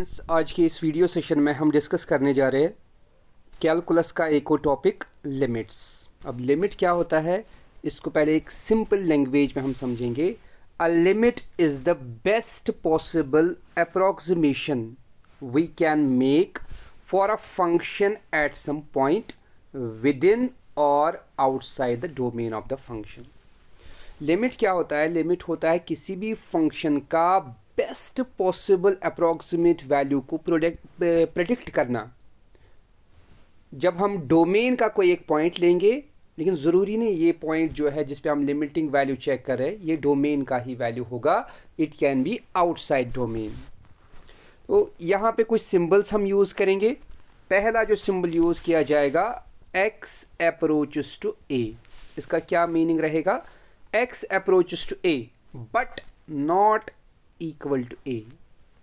Friends, आज के इस वीडियो सेशन में हम डिस्कस करने जा रहे हैं कैलकुलस का एक और टॉपिक लिमिट्स। अब लिमिट क्या होता है इसको पहले एक सिंपल लैंग्वेज में हम समझेंगे। A limit is the best possible approximation we can make for a function at some point within और outside the domain of the function. Limit क्या होता है? लिमिट होता है किसी भी फंक्शन का बेस्ट पॉसिबल अप्रॉक्सीमेट वैल्यू को प्रेडिक्ट करना। जब हम डोमेन का कोई एक पॉइंट लेंगे, लेकिन ज़रूरी नहीं ये पॉइंट जो है जिस पे हम लिमिटिंग वैल्यू चेक कर रहे हैं ये डोमेन का ही वैल्यू होगा, it can be outside domain. तो यहाँ पे कुछ सिंबल्स हम यूज़ करेंगे। पहला जो सिंबल यूज़ किया जाएगा x अप्रोचेस टू a। इसका क्या मीनिंग रहेगा? x approaches to a but not equal to a।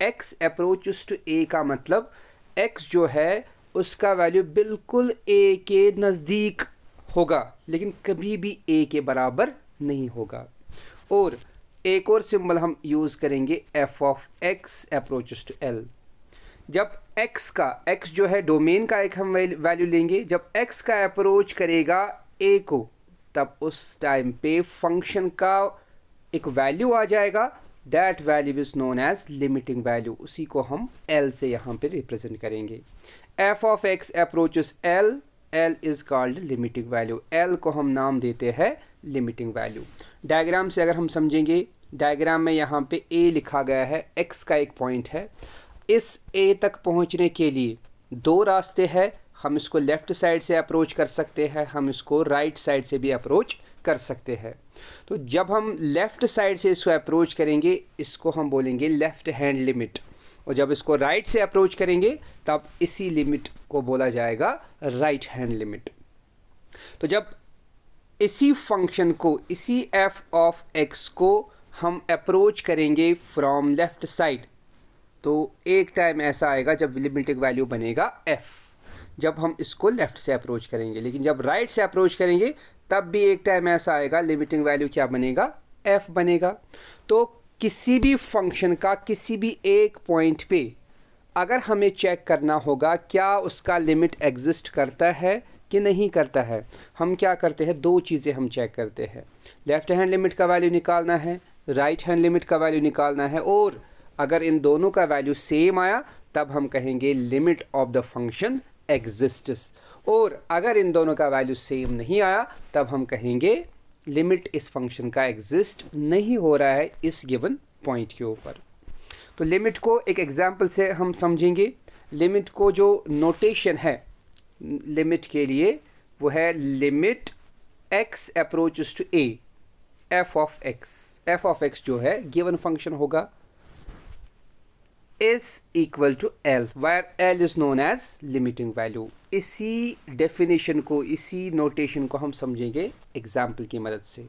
x approaches to a का मतलब x जो है उसका वैल्यू बिल्कुल a के नज़दीक होगा, लेकिन कभी भी a के बराबर नहीं होगा। और एक और सिंबल हम यूज़ करेंगे f of x approaches to l। जब x जो है डोमेन का एक हम वैल्यू लेंगे, जब x का अप्रोच करेगा a को, तब उस टाइम पे फंक्शन का एक वैल्यू आ जाएगा। That value is known as limiting value. उसी को हम l से यहाँ पे रिप्रेजेंट करेंगे। f of x approaches l, l is called limiting value. l को हम नाम देते हैं लिमिटिंग वैल्यू। डायग्राम से अगर हम समझेंगे, डायग्राम में यहाँ पे a लिखा गया है, x का एक पॉइंट है। इस a तक पहुँचने के लिए दो रास्ते हैं। हम इसको लेफ़्ट साइड से अप्रोच कर सकते हैं, हम इसको राइट साइड से भी अप्रोच कर सकते हैं। तो जब हम लेफ़्ट साइड से इसको अप्रोच करेंगे इसको हम बोलेंगे लेफ़्ट हैंड लिमिट, और जब इसको राइट से अप्रोच करेंगे तब इसी लिमिट को बोला जाएगा राइट हैंड लिमिट। तो जब इसी फंक्शन को, इसी f ऑफ x को हम अप्रोच करेंगे फ्रॉम लेफ़्ट साइड, तो एक टाइम ऐसा आएगा जब लिमिटिंग वैल्यू बनेगा f, जब हम इसको लेफ़्ट से अप्रोच करेंगे। लेकिन जब राइट से अप्रोच करेंगे तब भी एक टाइम ऐसा आएगा लिमिटिंग वैल्यू क्या बनेगा? f बनेगा। तो किसी भी फंक्शन का किसी भी एक पॉइंट पे अगर हमें चेक करना होगा क्या उसका लिमिट एग्जिस्ट करता है कि नहीं करता है, हम क्या करते हैं? दो चीज़ें हम चेक करते हैं। लेफ़्ट हैंड लिमिट का वैल्यू निकालना है, राइट हैंड लिमिट का वैल्यू निकालना है, और अगर इन दोनों का वैल्यू सेम आया तब हम कहेंगे limit of the function exists. और अगर इन दोनों का वैल्यू सेम नहीं आया तब हम कहेंगे लिमिट इस फंक्शन का एग्जिस्ट नहीं हो रहा है इस गिवन पॉइंट के ऊपर। तो लिमिट को एक एग्जांपल से हम समझेंगे। लिमिट को जो नोटेशन है लिमिट के लिए वो है limit x approaches to a f of x। f of x जो है गिवन फंक्शन होगा is equal to l, where l is known as limiting value। इसी डेफिनेशन को, इसी नोटेशन को हम समझेंगे एग्जाम्पल की मदद से।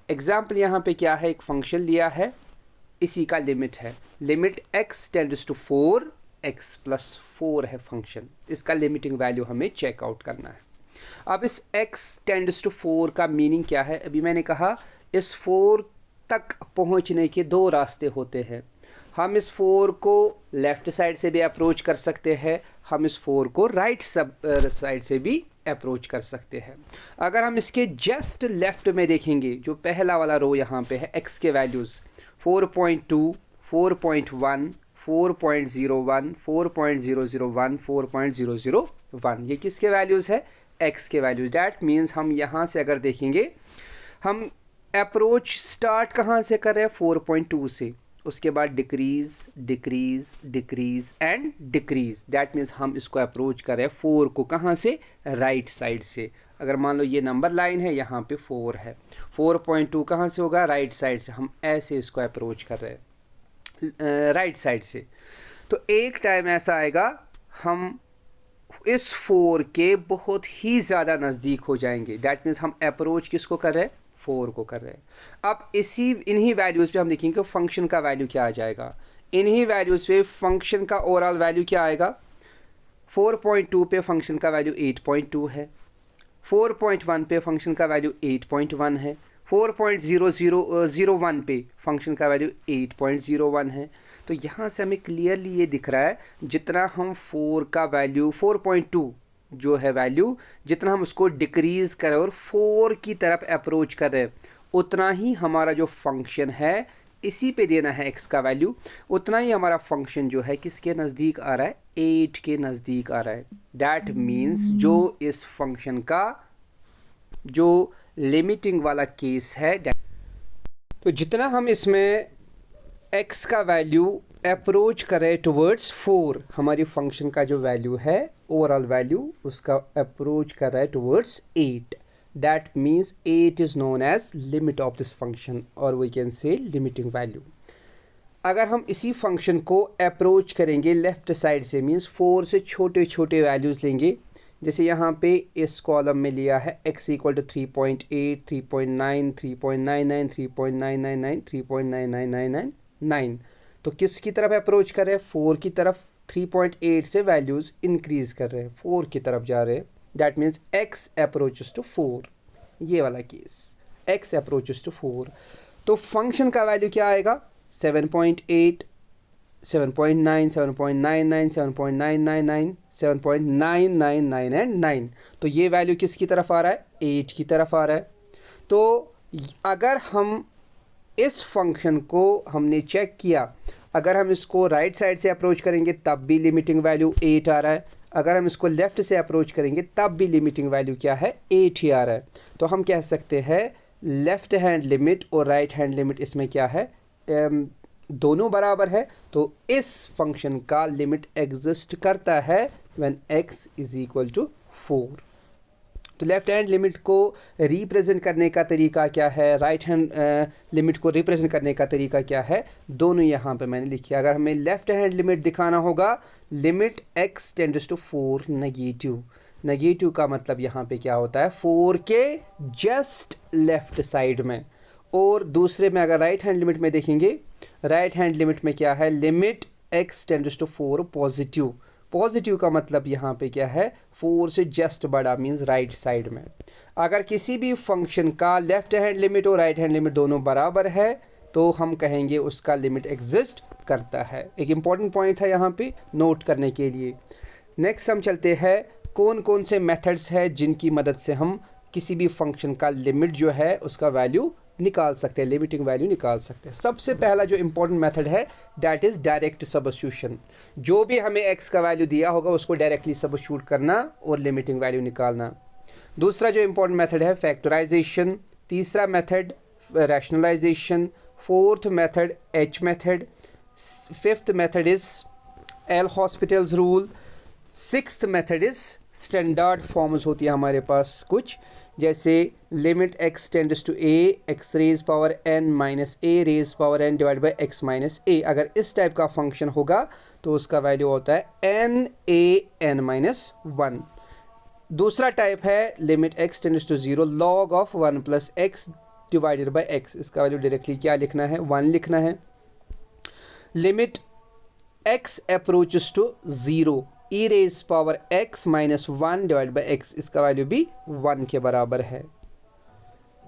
एग्जाम्पल यहाँ पे क्या है? एक फंक्शन लिया है, इसी का लिमिट है, limit x tends to 4, x plus 4 है फंक्शन। इसका लिमिटिंग वैल्यू हमें चेकआउट करना है। अब इस x टेंड्स टू 4 का मीनिंग क्या है? अभी मैंने कहा इस 4 तक पहुँचने के दो रास्ते होते हैं। हम इस 4 को लेफ़्ट साइड से भी अप्रोच कर सकते हैं, हम इस 4 को राइट साइड से भी अप्रोच कर सकते हैं। अगर हम इसके जस्ट लेफ़्ट में देखेंगे, जो पहला वाला रो यहाँ पे है, x के वैल्यूज़ 4.2, 4.1, 4.01, 4.001, 4.001, ये किसके वैल्यूज़ है? x के वैल्यूज़। डैट मीन्स हम यहाँ से अगर देखेंगे, हम अप्रोच स्टार्ट कहाँ से कर रहे हैं? 4.2 से, उसके बाद decrease decrease decrease and decrease. That means हम इसको अप्रोच कर रहे हैं 4 को कहाँ से? राइट साइड से। अगर मान लो ये नंबर लाइन है, यहाँ पे 4 है, 4.2 कहाँ से होगा? राइट साइड से। हम ऐसे इसको अप्रोच कर रहे हैं राइट साइड से। तो एक टाइम ऐसा आएगा हम इस 4 के बहुत ही ज़्यादा नज़दीक हो जाएंगे। डैट मीन्स हम अप्रोच किसको कर रहे हैं? 4 को कर रहे हैं। अब इन्हीं वैल्यूज़ पे हम देखेंगे फंक्शन का वैल्यू क्या आ जाएगा। इन्हीं वैल्यूज़ पे फंक्शन का ओवरऑल वैल्यू क्या आएगा? 4.2 पे फंक्शन का वैल्यू 8.2 है, 4.1 पे फंक्शन का वैल्यू 8.1 है, 4.0001 पे फंक्शन का वैल्यू 8.01 है। तो यहाँ से हमें क्लियरली ये दिख रहा है जितना हम 4 का वैल्यू 4.2 जो है वैल्यू, जितना हम उसको डिक्रीज़ करें और 4 की तरफ अप्रोच करें, उतना ही हमारा जो फंक्शन है इसी पे देना है x का वैल्यू, उतना ही हमारा फंक्शन जो है किसके नज़दीक आ रहा है, 8 के नज़दीक आ रहा है। डैट मीन्स जो इस फंक्शन का जो लिमिटिंग वाला केस है, तो जितना हम इसमें x का वैल्यू अप्रोच करें टुवर्ड्स 4, हमारी फंक्शन का जो वैल्यू है ओवरऑल वैल्यू उसका अप्रोच कर रहा है towards 8, that means 8 is known as limit of this function or we can say limiting value। अगर हम इसी फंक्शन को अप्रोच करेंगे लेफ्ट साइड से, मीन्स 4 से छोटे छोटे वैल्यूज़ लेंगे, जैसे यहाँ पे इस कॉलम में लिया है x इक्वल टू 3.8, 3.9, 3.99, 3.999, 3.99999, तो किसकी तरफ अप्रोच कर रहे हैं, 4 की तरफ। 3.8 से वैल्यूज़ इंक्रीज़ कर रहे हैं, 4 की तरफ जा रहे हैं, that means x approaches to 4, ये वाला केस x अप्रोचेस टू 4। तो फंक्शन का वैल्यू क्या आएगा, 7.8, 7.9, 7.99, 7.999, 7.999 एंड 9, तो ये वैल्यू किसकी तरफ आ रहा है, 8 की तरफ आ रहा है। तो अगर हम इस फंक्शन को हमने चेक किया, अगर हम इसको राइट साइड से अप्रोच करेंगे तब भी लिमिटिंग वैल्यू 8 आ रहा है, अगर हम इसको लेफ़्ट से अप्रोच करेंगे तब भी लिमिटिंग वैल्यू क्या है, 8 ही आ रहा है। तो हम कह सकते हैं लेफ़्ट हैंड लिमिट और राइट हैंड लिमिट इसमें क्या है, दोनों बराबर है। तो इस फंक्शन का लिमिट एग्जिस्ट करता है when x is equal to 4। तो लेफ्ट हैंड लिमिट को रिप्रेजेंट करने का तरीका क्या है, राइट हैंड लिमिट को रिप्रेजेंट करने का तरीका क्या है, दोनों यहाँ पे मैंने लिखी है। अगर हमें लेफ्ट हैंड लिमिट दिखाना होगा, limit x tends to 4 negative, negative का मतलब यहाँ पे क्या होता है, 4 के जस्ट लेफ्ट साइड में। और दूसरे में अगर राइट हैंड लिमिट में देखेंगे, राइट हैंड लिमिट में क्या है, limit x tends to 4 positive, positive का मतलब यहाँ पे क्या है, 4 से जस्ट बड़ा, मीन्स राइट साइड में। अगर किसी भी फंक्शन का लेफ्ट हैंड लिमिट और राइट हैंड लिमिट दोनों बराबर है तो हम कहेंगे उसका लिमिट एग्जिस्ट करता है। एक इम्पॉर्टेंट पॉइंट है यहाँ पे नोट करने के लिए। नेक्स्ट हम चलते हैं कौन कौन से मेथड्स है जिनकी मदद से हम किसी भी फंक्शन का लिमिट जो है उसका वैल्यू निकाल सकते हैं, लिमिटिंग वैल्यू निकाल सकते हैं। सबसे पहला जो इम्पोर्टेंट मेथड है दैट इज़ डायरेक्ट सब्स्टिट्यूशन। जो भी हमें x का वैल्यू दिया होगा उसको डायरेक्टली सब्स्टिट्यूट करना और लिमिटिंग वैल्यू निकालना। दूसरा जो इम्पोर्टेंट मेथड है फैक्टराइजेशन, तीसरा method rationalization, fourth method h method, fifth method is L'Hospital's rule, sixth method is standard forms होती है हमारे पास कुछ, जैसे limit x tends to a x raise power n minus a raise power n divide by x minus a। अगर इस type का function होगा तो उसका वैल्यू होता है n a n माइनस 1। दूसरा टाइप है limit x tends to 0 log of 1 plus x divided by x, इसका वैल्यू डायरेक्टली क्या लिखना है, 1 लिखना है। Limit x approaches to 0 e raise power x minus 1 divide by x, इसका वैल्यू भी 1 के बराबर है।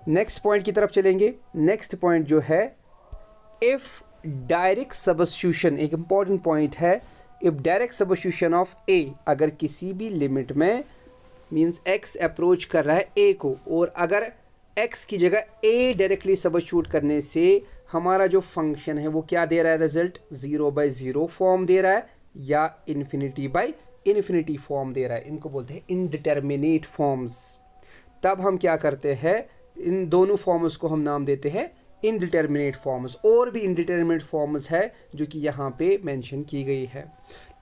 नेक्स्ट पॉइंट की तरफ चलेंगे। नेक्स्ट पॉइंट जो है इफ़ डायरेक्ट सब्स्टिट्यूशन, एक इम्पॉर्टेंट पॉइंट है। If direct substitution of a, अगर किसी भी लिमिट में मीन्स x अप्रोच कर रहा है a को, और अगर x की जगह a डायरेक्टली सब्स्टिट्यूट करने से हमारा जो फंक्शन है वो क्या दे रहा है, रिजल्ट 0/0 फॉर्म दे रहा है या इन्फिनिटी बाई इन्फिनिटी फॉर्म दे रहा है, इनको बोलते हैं इनडिटर्मिनेट फॉर्म्स। तब हम क्या करते हैं, इन दोनों फॉर्म्स को हम नाम देते हैं इनडिटर्मिनेट फॉर्म्स। और भी इनडिटर्मिनेट फॉर्म्स है जो कि यहाँ पे मेंशन की गई है।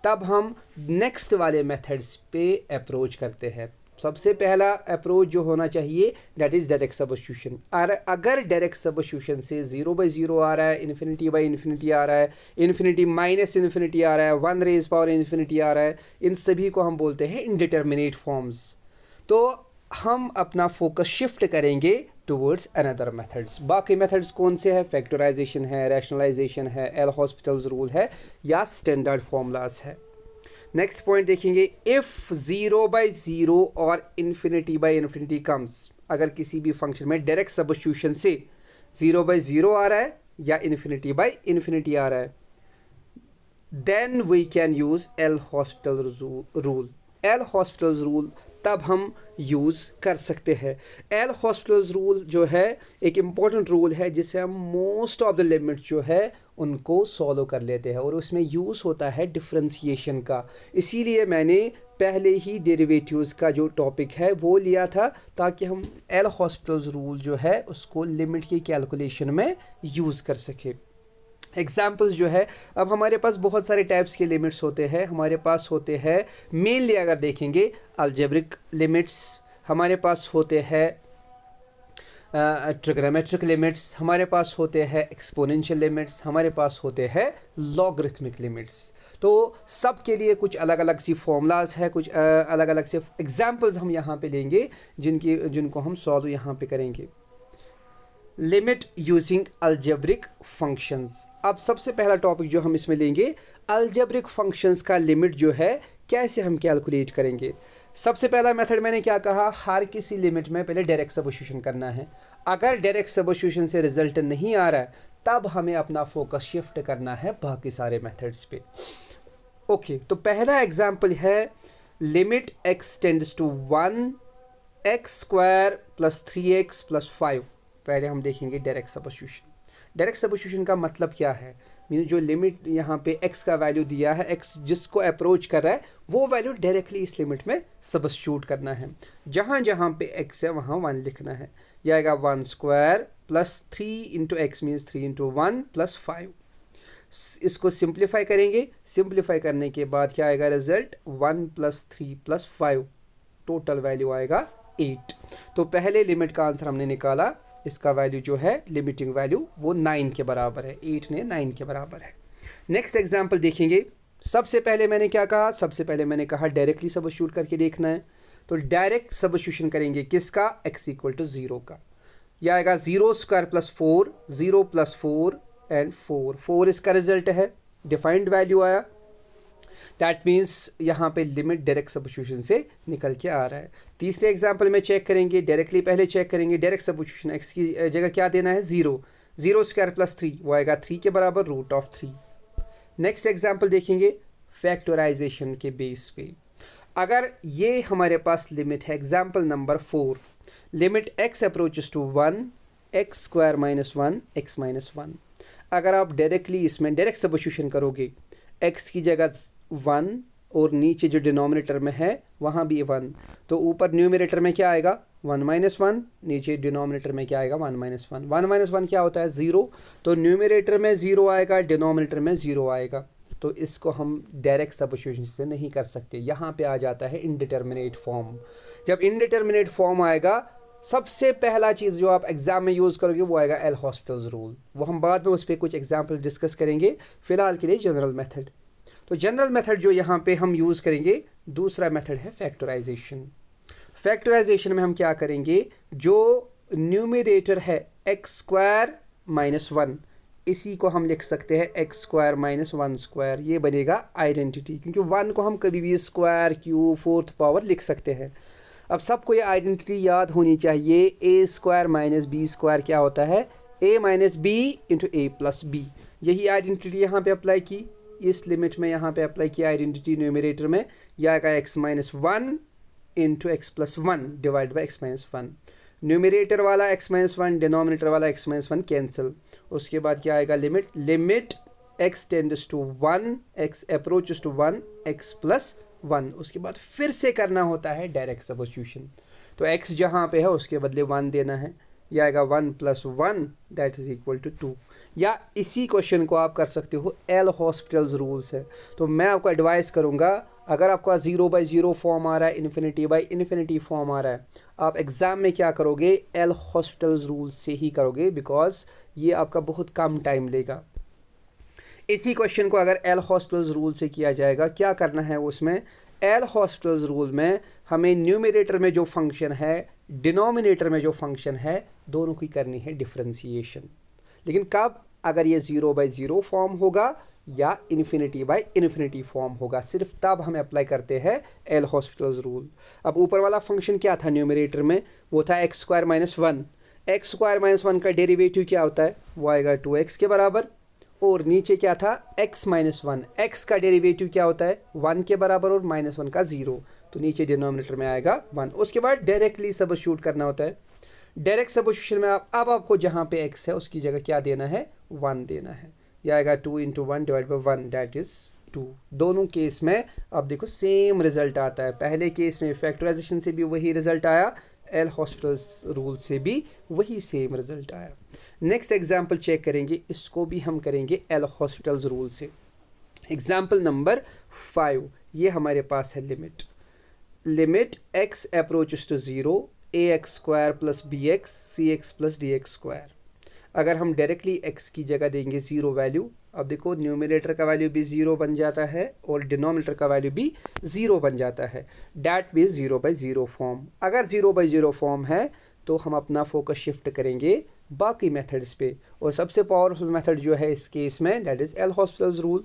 तब हम नेक्स्ट वाले मेथड्स पे अप्रोच करते हैं। सबसे पहला अप्रोच जो होना चाहिए दैट इज़ डायरेक्ट सब्स्टिट्यूशन। अगर डायरेक्ट सब्स्टिट्यूशन से 0/0 आ रहा है, इन्फिनिटी बाई इन्फिनिटी आ रहा है, इन्फिनिटी माइनस इन्फिनिटी आ रहा है, 1 रेज पावर इन्फिनिटी आ रहा है, इन सभी को हम बोलते हैं इनडिटर्मिनेट फॉर्म्स। तो हम अपना फोकस शिफ्ट करेंगे टुवर्ड्स अनदर मेथड्स। बाकी मेथड्स कौन से हैं, फैक्टराइजेशन है, रैशनलाइजेशन है, एल हॉस्पिटल्स रूल है या स्टैंडर्ड फॉर्मूलाज है। नेक्स्ट पॉइंट देखेंगे, इफ़ 0/0 और इन्फिनिटी बाई इन्फिनिटी कम्स, अगर किसी भी फंक्शन में डायरेक्ट सब्स्टिट्यूशन से 0/0 आ रहा है या इन्फिनिटी बाई इन्फिनिटी आ रहा है, then we can use L'Hospital rule. L'Hospital rule तब हम यूज़ कर सकते हैं। एल हॉस्पिटल रूल जो है एक इम्पॉर्टेंट रूल है जिससे हम मोस्ट ऑफ द लिमिट जो है उनको सॉल्व कर लेते हैं, और उसमें यूज़ होता है डिफरेंशिएशन का। इसीलिए मैंने पहले ही डेरिवेटिव्स का जो टॉपिक है वो लिया था, ताकि हम एल हॉस्पिटल रूल जो है उसको लिमिट की कैलकुलेशन में यूज़ कर सके। एग्जाम्पल्स जो है, अब हमारे पास बहुत सारे टाइप्स के लिमिट्स होते हैं। हमारे पास होते हैं मेनली अगर देखेंगे अलजेब्रिक लिमिट्स, हमारे पास होते हैं ट्रिग्नोमेट्रिक लिमिट्स, हमारे पास होते हैं एक्सपोनेंशियल लिमिट्स, हमारे पास होते हैं लॉगरिथमिक लिमिट्स। तो सब के लिए कुछ अलग अलग सी फॉर्मूलाज है, कुछ अलग अलग से एग्जाम्पल्स हम यहाँ पे लेंगे जिनको हम सॉल्व यहाँ पे करेंगे। Limit using algebraic functions. अब सबसे पहला टॉपिक जो हम इसमें लेंगे, अलजेब्रिक फंक्शंस का लिमिट जो है कैसे हम कैलकुलेट करेंगे। सबसे पहला मेथड मैंने क्या कहा, हर किसी लिमिट में पहले डायरेक्ट सब्स्टिट्यूशन करना है। अगर डायरेक्ट सब्स्टिट्यूशन से रिजल्ट नहीं आ रहा है तब हमें अपना फोकस शिफ्ट करना है बाकी सारे मेथड्स पे। ओके, तो पहला एग्जाम्पल है limit x tends to 1 x square plus 3x plus 5। पहले हम देखेंगे डायरेक्ट सब्स्टिट्यूशन। डायरेक्ट सब्स्टिट्यूशन का मतलब क्या है, मीन जो लिमिट यहाँ पे x का वैल्यू दिया है, x जिसको अप्रोच कर रहा है वो वैल्यू डायरेक्टली इस लिमिट में सब्स्टिट्यूट करना है। जहाँ जहाँ पे x है वहाँ 1 लिखना है। यह आएगा 1 square plus 3 into x means 3 into 1 plus 5। इसको सिंप्लीफाई करेंगे, सिंप्लीफाई करने के बाद क्या आएगा result, 1 plus 3 plus 5, total value आएगा 8। तो पहले लिमिट का आंसर हमने निकाला, इसका वैल्यू जो है लिमिटिंग वैल्यू वो 9 के बराबर है, 8 ने 9 के बराबर है। नेक्स्ट एग्जांपल देखेंगे। सबसे पहले मैंने क्या कहा, सबसे पहले मैंने कहा डायरेक्टली सब्स्टिट्यूट करके देखना है। तो डायरेक्ट सब्स्टिट्यूशन करेंगे किसका, x इक्वल टू 0 का। यह आएगा 0 स्क्वायर प्लस 4, 0 प्लस 4 एंड 4 इसका रिजल्ट है, डिफाइंड वैल्यू आया। दैट मीन्स यहाँ पे लिमिट डायरेक्ट सब्स्टिट्यूशन से निकल के आ रहा है। तीसरे एग्जांपल में चेक करेंगे, डायरेक्टली पहले चेक करेंगे डायरेक्ट सब्स्टिट्यूशन, x की जगह क्या देना है 0, 0 स्क्वायर प्लस 3 वो आएगा 3 के बराबर रूट ऑफ 3। नेक्स्ट एग्जांपल देखेंगे फैक्टराइजेशन के बेस पे। अगर ये हमारे पास लिमिट है, example number 4, limit x approaches to 1 x square minus 1 x minus 1। अगर आप डायरेक्टली इसमें डायरेक्ट सब्स्टिट्यूशन करोगे, x की जगह 1 और नीचे जो डिनोमिनेटर में है वहाँ भी 1, तो ऊपर न्यूमरेटर में क्या आएगा 1 माइनस 1, नीचे डिनोमिनेटर में क्या आएगा 1 माइनस 1। 1 माइनस 1 क्या होता है 0, तो न्यूमरेटर में 0 आएगा, डिनोमिनेटर में 0 आएगा। तो इसको हम डायरेक्ट सब्स्टिट्यूशन से नहीं कर सकते, यहाँ पे आ जाता है इनडिटर्मिनेट फॉर्म। जब इनडिटर्मिनेट फॉर्म आएगा, सबसे पहला चीज़ जो आप एग्जाम में यूज़ करोगे वो आएगा एल हॉस्पिटल रूल। वो हम बाद में उस पर कुछ एग्जाम्पल डिस्कस करेंगे, फिलहाल के लिए जनरल मेथड। तो जनरल मेथड जो यहाँ पे हम यूज़ करेंगे, दूसरा मेथड है फैक्टराइजेशन। फैक्टराइजेशन में हम क्या करेंगे, जो न्यूमरेटर है एक्स स्क्वायर माइनस 1, इसी को हम लिख सकते हैं एक्स स्क्वायर माइनस 1 स्क्वायर। ये बनेगा आइडेंटिटी, क्योंकि 1 को हम कभी भी स्क्वायर, क्यूब, फोर्थ पावर लिख सकते हैं। अब सबको ये आइडेंटिटी याद होनी चाहिए, ए स्क्वायर माइनस बी स्क्वायर क्या होता है, ए माइनस बी इंटू ए प्लस बी। यही आइडेंटिटी यहाँ पे अप्लाई की, इस लिमिट में यहाँ पे अप्लाई किया आइडेंटिटी न्यूमरेटर में। यह आएगा x minus 1 into x plus 1 divide by x minus 1। Numerator वाला एक्स माइनस 1, डिनोमिनेटर वाला एक्स माइनस 1 कैंसिल। उसके बाद क्या आएगा limit x tends to 1 x approaches to 1 x plus 1। उसके बाद फिर से करना होता है डायरेक्ट सब्स्टिट्यूशन। तो x जहाँ पे है उसके बदले 1 देना है, यह आएगा 1 plus 1 that is equal to 2। या इसी क्वेश्चन को आप कर सकते हो एल हॉस्पिटल्स रूल्स है। तो मैं आपको एडवाइस करूँगा, अगर आपका 0/0 फॉर्म आ रहा है, इन्फिनिटी फॉर्म आ रहा है, आप एग्ज़ाम में क्या करोगे, एल हॉस्पिटल्स रूल्स से ही करोगे, बिकॉज ये आपका बहुत कम टाइम लेगा। इसी क्वेश्चन को अगर एल हॉस्पिटल्स रूल से किया जाएगा, क्या करना है उसमें, एल हॉस्पिटल्स रूल में हमें न्यूमरेटर में जो फंक्शन है, डिनोमिनेटर में जो फंक्शन है, दोनों की करनी है डिफरेंशिएशन। लेकिन कब, अगर ये 0/0 फॉर्म होगा या इन्फिनिटी फॉर्म होगा, सिर्फ तब हम अप्लाई करते हैं एल हॉस्पिटल्स रूल। अब ऊपर वाला फंक्शन क्या था न्यूमरेटर में, वो था x square minus 1। X square minus 1 का डेरिवेटिव क्या होता है, वो आएगा 2x के बराबर। और नीचे क्या था x माइनस वन। एक्स का डेरिवेटिव क्या होता है 1 के बराबर और -1 का 0, तो नीचे डिनोमिनेटर में आएगा 1। उसके बाद डायरेक्टली सब्स्टिट्यूट करना होता है। डायरेक्ट सब्स्टिट्यूशन में अब आपको जहाँ पे x है उसकी जगह क्या देना है 1 देना है। यह आएगा 2 × 1 डिवाइड बाई 1 दैट इज 2। दोनों केस में अब देखो सेम रिजल्ट आता है। पहले केस में फैक्टराइजेशन से भी वही रिजल्ट आया, एल हॉस्पिटल्स रूल से भी वही सेम रिजल्ट आया। नेक्स्ट एग्जाम्पल चेक करेंगे, इसको भी हम करेंगे एल हॉस्पिटल्स रूल से। एग्जाम्पल नंबर 5, ये हमारे पास है limit x approaches to 0 ax² + bx cx + dx²। अगर हम डायरेक्टली x की जगह देंगे 0 वैल्यू, अब देखो न्यूमरेटर का वैल्यू भी 0 बन जाता है और डिनोमिनेटर का वैल्यू भी 0 बन जाता है। डैट भी 0/0 फॉर्म। अगर 0/0 फॉर्म है तो हम अपना फोकस शिफ्ट करेंगे बाकी मेथड्स पे, और सबसे पावरफुल मेथड जो है इस केस में that is L hospitals rule.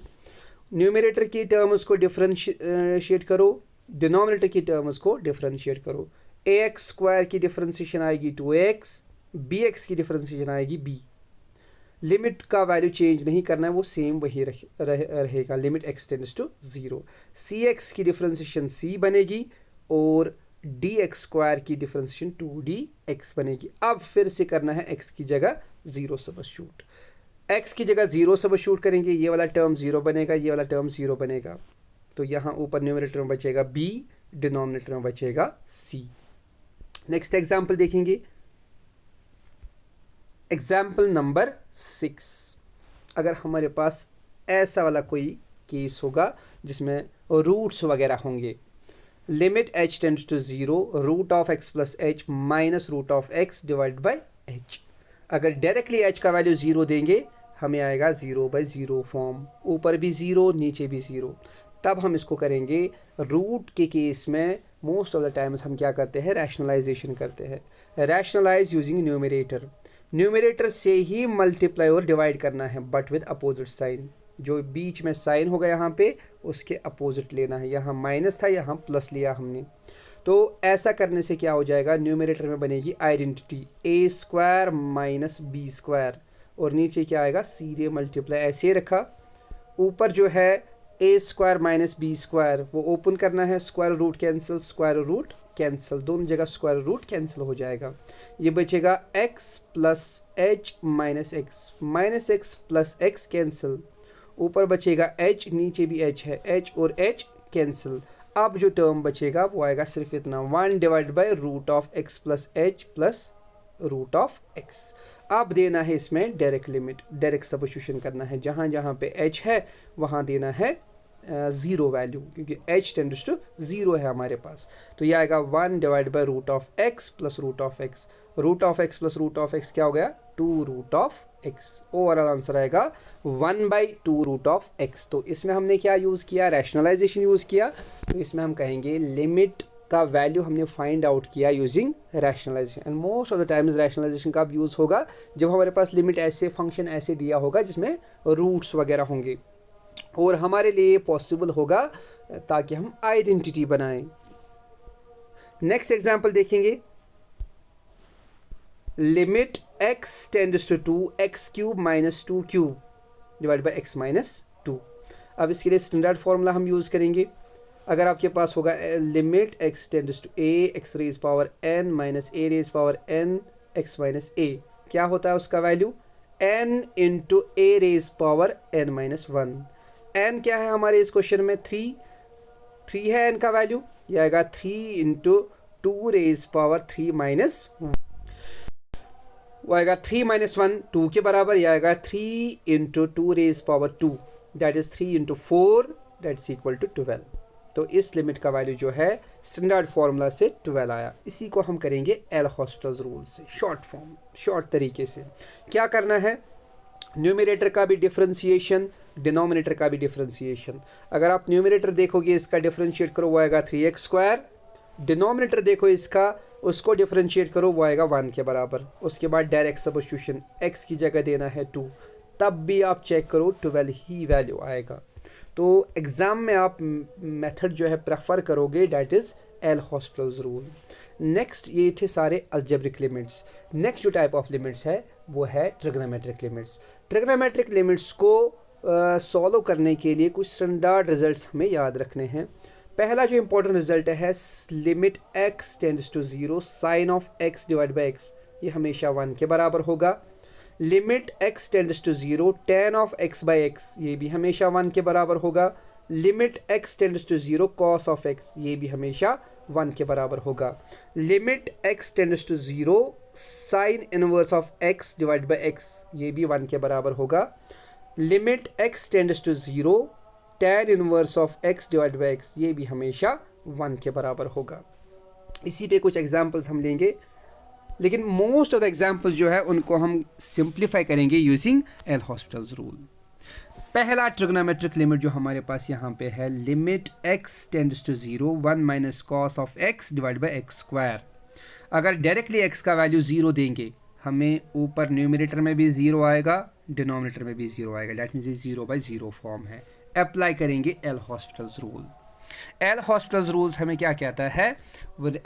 Numerator की टर्म्स को डिफरेंशिएट करो, डिनोमिनेटर की टर्म्स को डिफरेंशिएट करो। ax² की डिफरेंशिएशन आएगी 2x, bx की डिफरेंशिएशन आएगी b। लिमिट का वैल्यू चेंज नहीं करना है, वो सेम वही रहेगा, limit x tends to 0। cx की डिफरेंशिएशन c बनेगी और dx² की डिफरेंशिएशन 2dx बनेगी। अब फिर से करना है x की जगह 0 सब्स्टिट्यूट। x की जगह 0 सब्स्टिट्यूट करेंगे, ये वाला टर्म 0 बनेगा, ये वाला टर्म 0 बनेगा, तो यहाँ ऊपर न्यूमरेटर में बचेगा b, डिनोमिनेटर में बचेगा c। नेक्स्ट एग्जाम्पल देखेंगे, एग्जाम्पल नंबर 6। अगर हमारे पास ऐसा वाला कोई केस होगा जिसमें रूट्स वगैरह होंगे, limit h tends to 0 √(x + h -√(x divide by h। अगर डायरेक्टली h का वैल्यू 0 देंगे हमें आएगा 0/0 फॉर्म, ऊपर भी 0 नीचे भी 0। तब हम इसको करेंगे रूट के केस में मोस्ट ऑफ द टाइम्स हम क्या करते हैं रैशनलाइजेशन करते हैं। रैशनलाइज यूजिंग न्यूमरेटर, न्यूमरेटर से ही मल्टीप्लाई और डिवाइड करना है बट विद अपोजिट साइन। जो बीच में साइन होगा यहाँ पे उसके अपोजिट लेना है, यहाँ माइनस था यहाँ प्लस लिया हमने। तो ऐसा करने से क्या हो जाएगा, न्यूमरेटर में बनेगी आइडेंटिटी a² - b², और नीचे क्या आएगा सीधे मल्टीप्लाई ऐसे रखा। ऊपर जो है a² - b² वो ओपन करना है, स्क्वायर रूट कैंसिल, दोनों जगह स्क्वायर रूट कैंसिल हो जाएगा। ये बचेगा x + h - x + x cancel, ऊपर बचेगा h, नीचे भी h है, h और h कैंसिल। अब जो टर्म बचेगा वो आएगा सिर्फ इतना 1 divide by √(x + h + √(x)। अब देना है इसमें डायरेक्ट लिमिट, डायरेक्ट सब्स्टिट्यूशन करना है, जहाँ जहाँ पे h है वहाँ देना है 0 वैल्यू, क्योंकि h टेंड्स टू 0 है हमारे पास। तो ये आएगा 1 divide by √(x + √(x)। √(x + √(x) क्या हो गया 2√(x)। ओवरऑल आंसर आएगा 1/2√(x)। तो इसमें हमने क्या यूज़ किया, रैशनलाइजेशन यूज़ किया। तो इसमें हम कहेंगे लिमिट का वैल्यू हमने फाइंड आउट किया using rationalization. And most of the times rationalization का यूज़ होगा जब हमारे पास लिमिट ऐसे फंक्शन ऐसे दिया होगा जिसमें रूट्स वगैरह होंगे, और हमारे लिए पॉसिबल होगा ताकि हम आइडेंटिटी बनाएं। नेक्स्ट एग्जांपल देखेंगे, limit x tends to 2x³ - 2³ divide by x - 2। अब इसके लिए स्टैंडर्ड फॉर्मूला हम यूज़ करेंगे। अगर आपके पास होगा limit x tends to a x⁻n - a⁻n x - a, क्या होता है उसका वैल्यू n × a⁻n - 1। n क्या है हमारे इस क्वेश्चन में 3 है n का वैल्यू, यह आएगा 3 × 2⁻³ - 1, वो आएगा 3 - 1 2 के बराबर, यह आएगा 3 × 2⁻², that is 3 × 4 that is equal to 12। तो इस लिमिट का वैल्यू जो है स्टैंडर्ड फॉर्मूला से 12 आया। इसी को हम करेंगे एल हॉस्पिटल्स रूल से, शॉर्ट तरीके से। क्या करना है, न्यूमरेटर का भी डिफरेंशिएशन, डिनोमिनेटर का भी डिफरेंशिएशन। अगर आप न्यूमरेटर देखोगे इसका डिफरेंशिएट करो वो आएगा 3x², डिनोमिनेटर देखो इसका उसको डिफरेंशिएट करो वो आएगा 1 के बराबर। उसके बाद डायरेक्ट सब्स्टिट्यूशन, x की जगह देना है 2, तब भी आप चेक करो 12 ही वैल्यू आएगा। तो एग्ज़ाम में आप मेथड जो है प्रेफर करोगे that is L'Hospital's rule. Next ये थे सारे अलजेब्रिक लिमिट्स। नेक्स्ट जो टाइप ऑफ लिमिट्स है वो है ट्रिग्नोमेट्रिक लिमिट्स। ट्रिग्नोमेट्रिक लिमिट्स को सॉल्व करने के लिए कुछ स्टैंडर्ड रिजल्ट्स हमें याद रखने हैं। पहला जो इंपॉर्टेंट रिजल्ट है limit x tends to 0 sine of x divide by x, ये हमेशा 1 के बराबर होगा। Limit x tends to 0 tan of x by x, ये भी हमेशा 1 के बराबर होगा। Limit x tends to 0 cos of x, ये भी हमेशा 1 के बराबर होगा। Limit x tends to 0 sine inverse of x divide by x, ये भी 1 के बराबर होगा। Limit x tends to 0 tan inverse of x divide by x, ये भी हमेशा 1 के बराबर होगा। इसी पे कुछ एग्जांपल्स हम लेंगे, लेकिन मोस्ट ऑफ द एग्जांपल्स जो है उनको हम सिंप्लीफाई करेंगे यूजिंग एल हॉस्पिटल्स रूल। पहला ट्रिग्नोमेट्रिक लिमिट जो हमारे पास यहाँ पे है, limit x tends to 0 1 minus cos of x divide by x square. अगर डायरेक्टली x का वैल्यू 0 देंगे, हमें ऊपर न्यूमरेटर में भी 0 आएगा, डिनोमिनेटर में भी 0 आएगा, दैट मीन्स 0 बाई 0 फॉर्म है। अप्लाई करेंगे L'Hospital's rule. L hospitals rules हमें क्या कहता है,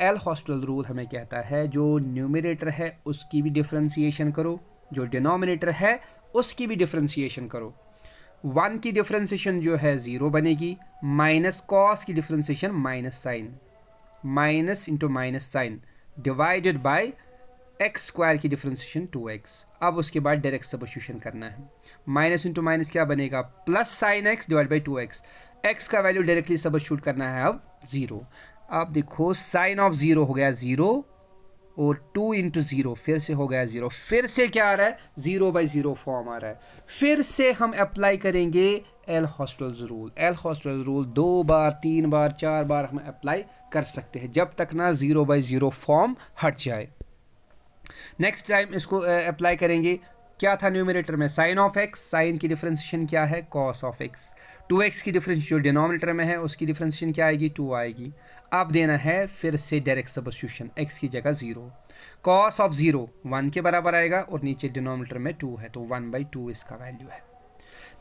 एल हॉस्पिटल रूल हमें कहता है जो न्यूमरेटर है उसकी भी डिफ्रेंसिएशन करो, जो डिनोमिनेटर है उसकी भी डिफ्रेंसिएशन करो। 1 की डिफ्रेंसिएशन जो है 0 बनेगी, माइनस कॉस की differentiation minus sine, minus into minus sine divided by x square की डिफ्रेंसिएशन 2x। अब उसके बाद डायरेक्ट सब्स्टिट्यूशन करना है। माइनस इंटू माइनस क्या बनेगा, plus sine x divide by 2x। X का वैल्यू डायरेक्टली सब्स्टिट्यूट करना है अब 0। अब देखो साइन ऑफ 0 हो गया 0 और 2 इंटू 0 फिर से हो गया 0, फिर से क्या आ रहा है 0 बाई 0 फॉर्म आ रहा है। फिर से हम अप्लाई करेंगे L'Hospital's rule. L hospitals rule 2 बार 3 बार 4 बार हम अप्लाई कर सकते हैं, जब तक ना 0 बाई 0 फॉर्म हट जाए। नेक्स्ट टाइम इसको अप्लाई करेंगे, क्या था न्यूमरेटर में साइन ऑफ एक्स, साइन की डिफरेंशिएशन क्या है कॉस ऑफ एक्स। 2x की डिफरेंशिएशन जो डिनोमिनेटर में है उसकी डिफरेंशिएशन क्या आएगी 2 आएगी। अब देना है फिर से डायरेक्ट सब्स्टिट्यूशन, x की जगह 0, कॉस ऑफ 0 1 के बराबर आएगा और नीचे डिनोमिनेटर में 2 है तो 1/2 इसका वैल्यू है।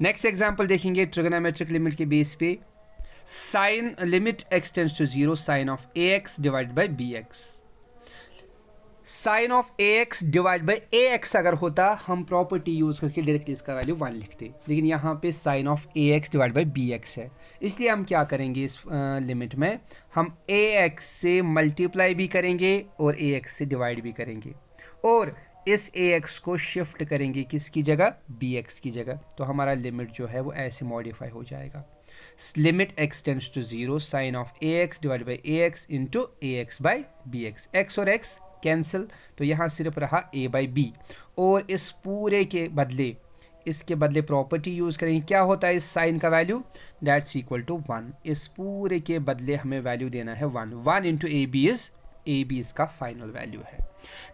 नेक्स्ट एग्जांपल देखेंगे ट्रिग्नोमेट्रिक लिमिट के बेस पे, sine limit x tends to 0 sine of ax divide by bx। Sine of ax divide by ax अगर होता हम प्रॉपर्टी यूज करके डायरेक्टली इसका वैल्यू 1 लिखते, लेकिन यहाँ पे sine of ax divide by bx है, इसलिए हम क्या करेंगे इस लिमिट में, हम ax से मल्टीप्लाई भी करेंगे और ax से डिवाइड भी करेंगे और इस ax को शिफ्ट करेंगे किसकी जगह, bx की जगह। तो हमारा लिमिट जो है वो ऐसे मॉडिफाई हो जाएगा, limit x tends to 0 sine of ax divide by ax into ax by bx। x और x कैंसिल, तो यहाँ सिर्फ रहा a बाई बी और इस पूरे के बदले इसके बदले प्रॉपर्टी यूज़ करेंगे। क्या होता है इस साइन का वैल्यू, दैट्स इक्वल टू 1। इस पूरे के बदले हमें वैल्यू देना है 1, 1 इंटू ए बी इसका फाइनल वैल्यू है।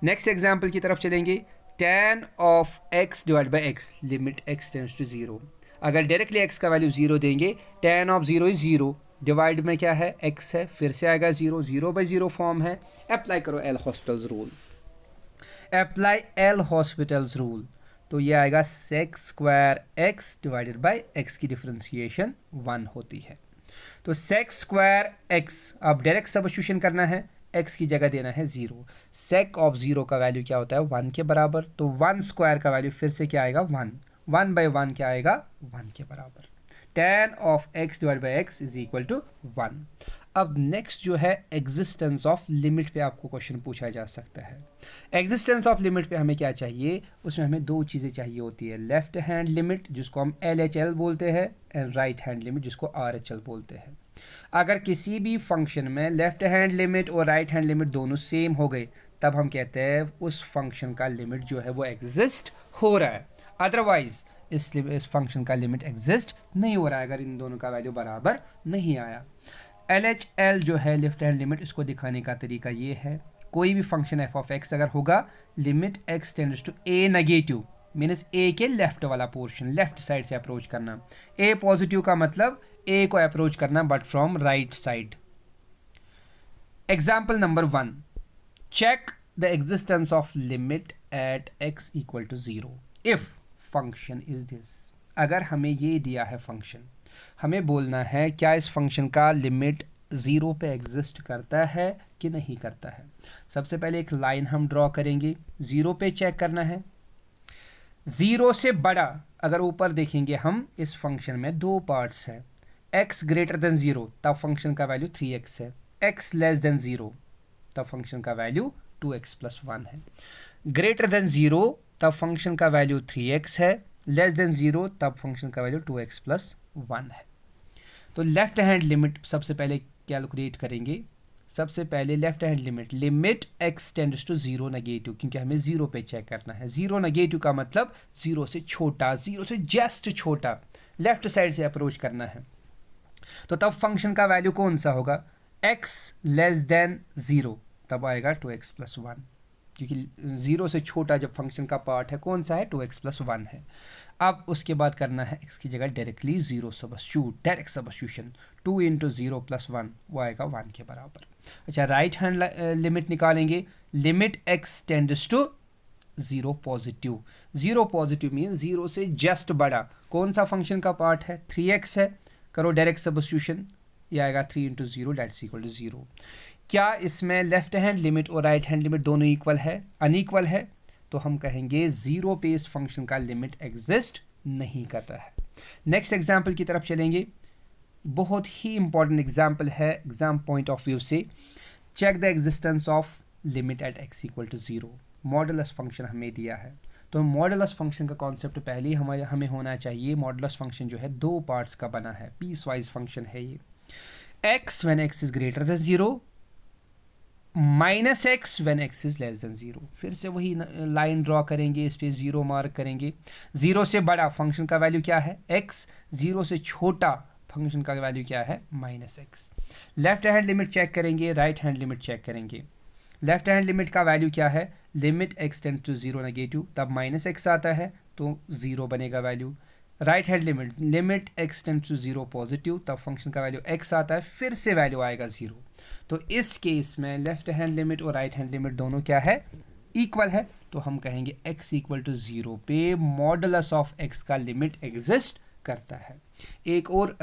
नेक्स्ट एग्जाम्पल की तरफ चलेंगे, tan of x divide by x, limit x tends to 0। अगर डायरेक्टली x का वैल्यू 0 देंगे, tan ऑफ 0 इज 0, डिवाइड में क्या है x है, फिर से आएगा 0, 0 बाई 0 फॉर्म है। अप्लाई करो L'Hospital's rule. Apply L'Hospital's rule, तो ये आएगा sec square x divided by x की डिफरेंशिएशन 1 होती है। तो सेक स्क्वायर x, अब डायरेक्ट सब्स्टिट्यूशन करना है, x की जगह देना है 0। सेक ऑफ 0 का वैल्यू क्या होता है 1 के बराबर, तो 1 स्क्वायर का वैल्यू फिर से क्या आएगा 1, 1 बाई 1 क्या आएगा 1 के बराबर। tan of x divide by x is equal to 1। अब नेक्स्ट जो है एग्जिस्टेंस ऑफ लिमिट पे आपको क्वेश्चन पूछा जा सकता है। एग्जिस्टेंस ऑफ लिमिट पे हमें क्या चाहिए, उसमें हमें 2 चीज़ें चाहिए होती है, लेफ्ट हैंड लिमिट जिसको हम LHL बोलते हैं एंड राइट हैंड लिमिट जिसको RHL बोलते हैं। अगर किसी भी फंक्शन में लेफ्ट हैंड लिमिट और राइट हैंड लिमिट दोनों सेम हो गए, तब हम कहते हैं उस फंक्शन का लिमिट जो है वो एग्जिस्ट हो रहा है। अदरवाइज इस फंक्शन का लिमिट एग्जिस्ट नहीं हो रहा है अगर इन दोनों का वैल्यू बराबर नहीं आया। LHL जो है लेफ्ट हैंड लिमिट, इसको दिखाने का तरीका ये है, कोई भी फंक्शन f ऑफ x अगर होगा, limit x tends to a negative, means a के लेफ्ट वाला पोर्शन, लेफ्ट साइड से अप्रोच करना, a पॉजिटिव का मतलब a को अप्रोच करना but from right side. Example number 1, check the existence of limit at x equal to 0 if function is this. अगर हमें ये दिया है फंक्शन, हमें बोलना है क्या इस फंक्शन का लिमिट 0 पे एग्जिस्ट करता है कि नहीं करता है। सबसे पहले एक लाइन हम ड्रॉ करेंगे, 0 पे चेक करना है, ज़ीरो से बड़ा, अगर ऊपर देखेंगे हम इस फंक्शन में दो पार्ट्स हैं, x ग्रेटर देन ज़ीरो तब फंक्शन का वैल्यू 3x है, x लेस देन ज़ीरो तब फंक्शन का वैल्यू 2x प्लस 1 है, ग्रेटर देन ज़ीरो तब फंक्शन का वैल्यू 3x है, लेस देन ज़ीरो तब फंक्शन का वैल्यू 2x प्लस 1 है। तो लेफ्ट हैंड लिमिट सबसे पहले कैलकुलेट करेंगे। सबसे पहले left hand limit, limit x tends to zero negative, क्योंकि हमें ज़ीरो पे चेक करना है। ज़ीरो नेगेटिव का मतलब ज़ीरो से छोटा, ज़ीरो से जस्ट छोटा, लेफ्ट साइड से अप्रोच करना है। तो तब फंक्शन का वैल्यू कौन सा होगा, x लेस देन ज़ीरो तब आएगा 2x प्लस 1, क्योंकि ज़ीरो से छोटा जब फंक्शन का पार्ट है कौन सा है, 2x प्लस 1 है। अब उसके बाद करना है x की जगह directly zero substitute, direct substitution, 2 into zero plus 1 वो आएगा 1 के बराबर। अच्छा, राइट हैंड लिमिट निकालेंगे, limit x tends to zero positive, zero positive mean zero से जस्ट बड़ा, कौन सा फंक्शन का पार्ट है, 3x है, करो डायरेक्ट सबस्टिट्यूशन, ये आएगा 3 into zero that's equal to zero. क्या इसमें लेफ्ट हैंड लिमिट और राइट हैंड लिमिट दोनों इक्वल है, अनइक्वल है, तो हम कहेंगे ज़ीरो पे इस फंक्शन का लिमिट एग्जिस्ट नहीं कर रहा है। नेक्स्ट एग्जाम्पल की तरफ चलेंगे, बहुत ही इंपॉर्टेंट एग्जाम्पल है एग्जाम पॉइंट ऑफ व्यू से। Check the existence of limit at x equal to zero. Modulus function हमें दिया है, तो मॉडुलस फंक्शन का कॉन्सेप्ट पहले ही हमें होना चाहिए। मॉडुलस फंक्शन जो है दो पार्ट्स का बना है, पीस वाइज फंक्शन है ये। x when x is greater than zero, minus x when x is less than zero. फिर से वही लाइन ड्रॉ करेंगे, इस पर ज़ीरो मार्क करेंगे। ज़ीरो से बड़ा फंक्शन का वैल्यू क्या है, x, ज़ीरो से छोटा फंक्शन का वैल्यू क्या है, minus x. Left hand limit check करेंगे, राइट हैंड लिमिट चेक करेंगे। लेफ्ट हैंड लिमिट का वैल्यू क्या है, limit x tends to zero negative तब माइनस एक्स आता है तो ज़ीरो बनेगा value. Right hand limit, limit x tends to zero positive तब फंक्शन का वैल्यू x आता है, फिर से वैल्यू आएगा ज़ीरो। तो इस केस में लेफ्ट हैंड लिमिट और राइट हैंड लिमिट दोनों क्या है, इक्वल है, तो हम कहेंगे x इक्वल टू ज़ीरो पे मॉडुलस ऑफ x का लिमिट एग्जिस्ट करता है। एक और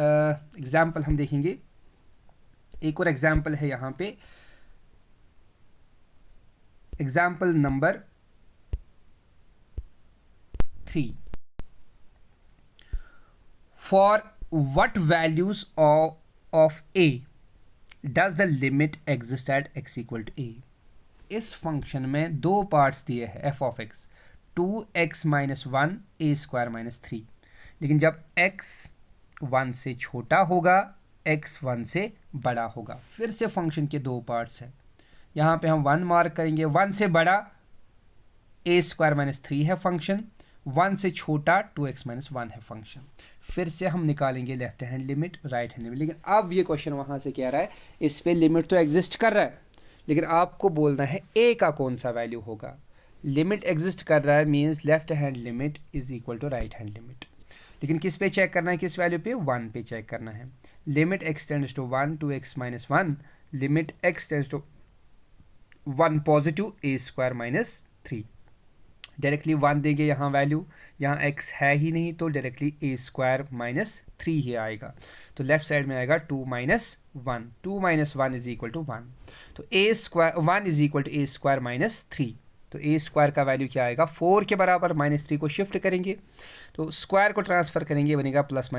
एग्जाम्पल हम देखेंगे, एक और एग्जाम्पल है यहाँ पे, example number 3। For what values of a does the limit exist at x equal to a। इस फंक्शन में दो पार्ट्स दिए हैं f of x, 2x minus 1 a square minus 3, लेकिन जब x 1 से छोटा होगा x 1 से बड़ा होगा। फिर से फंक्शन के दो पार्ट्स हैं, यहाँ पे हम 1 मार्क करेंगे, 1 से बड़ा a स्क्वायर माइनस 3 है फंक्शन, 1 से छोटा 2x माइनस 1 है फंक्शन। फिर से हम निकालेंगे left hand limit, right hand limit. लेकिन अब ये क्वेश्चन वहाँ से कह रहा है इस पे लिमिट तो एग्जिस्ट कर रहा है, लेकिन आपको बोलना है a का कौन सा वैल्यू होगा। लिमिट एग्जिस्ट कर रहा है means left hand limit is equal to right hand limit, लेकिन किस पे चेक करना है, किस वैल्यू पे, 1 पे चेक करना है। Limit x tends to 1 two x minus 1, limit x tends to 1 positive a square minus 3। Directly 1 देंगे यहाँ वैल्यू, यहाँ x है ही नहीं तो डायरेक्टली a स्क्वायर माइनस 3 ही आएगा, तो लेफ्ट साइड में आएगा 2 minus 1, 2 minus 1 is equal to 1, तो a square 1 is equal to a square minus 3, तो a स्क्वायर का वैल्यू क्या आएगा, 4 के बराबर। माइनस 3 को शिफ्ट करेंगे तो स्क्वायर को ट्रांसफर करेंगे, बनेगा plus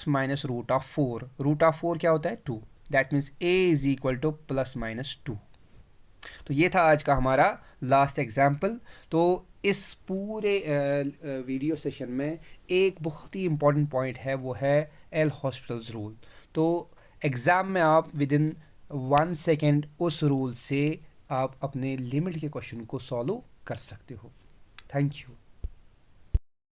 minus root of 4, root of 4 क्या होता है, 2, that means a is equal to plus minus 2। तो ये था आज का हमारा लास्ट एग्जाम्पल। तो इस पूरे वीडियो सेशन में एक बहुत ही इम्पॉर्टेंट पॉइंट है, वो है एल हॉस्पिटल्स रूल। तो एग्ज़ाम में आप विद इन 1 सेकेंड उस रूल से आप अपने लिमिट के क्वेश्चन को सॉल्व कर सकते हो। Thank you.